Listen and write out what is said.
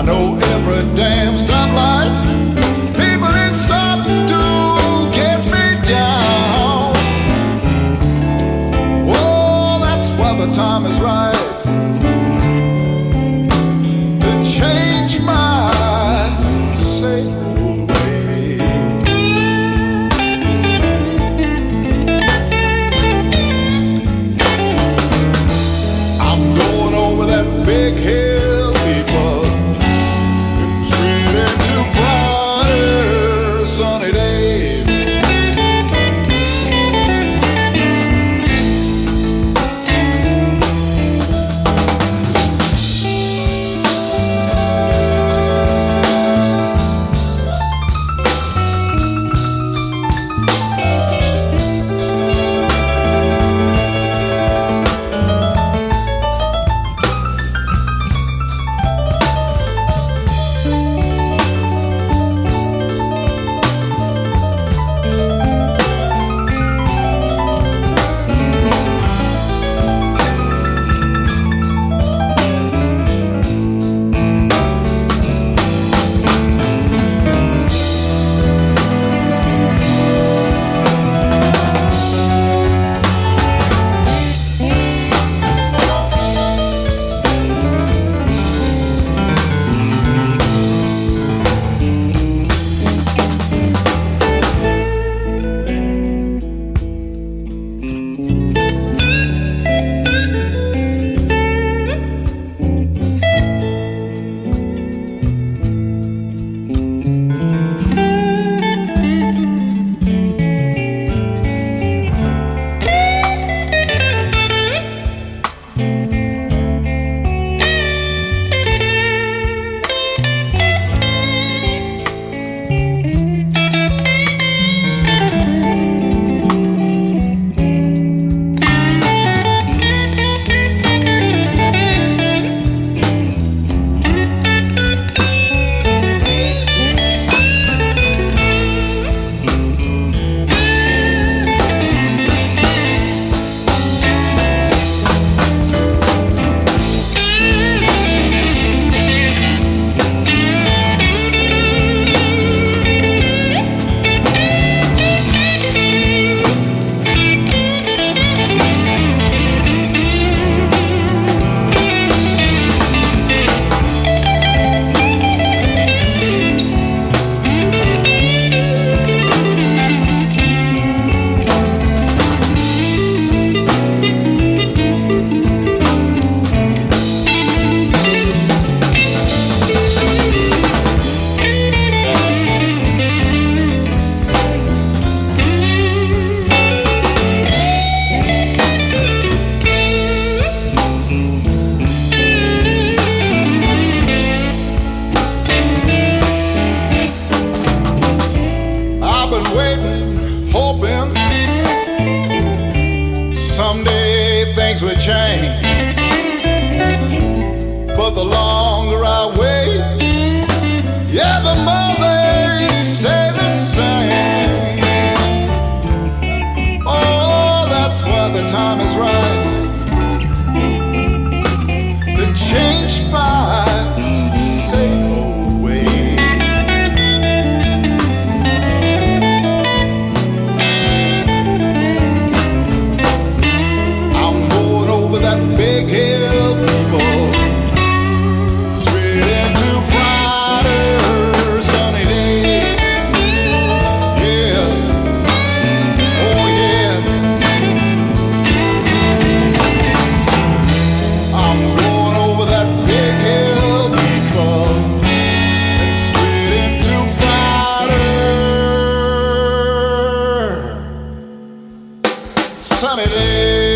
know every damn stoplight. People ain't stopping to get me down. Oh, that's why the time is right to change my safe way. I'm going over that big hill, people, and straight into brighter sunny days. Hoping someday things would change, but the longer I wait, yeah, the more they stay the same. Oh, that's why the time is right to change my same old way. Big hill, people, straight into brighter sunny days. Yeah, oh yeah. I'm going over that big hill, people, and straight into brighter sunny days.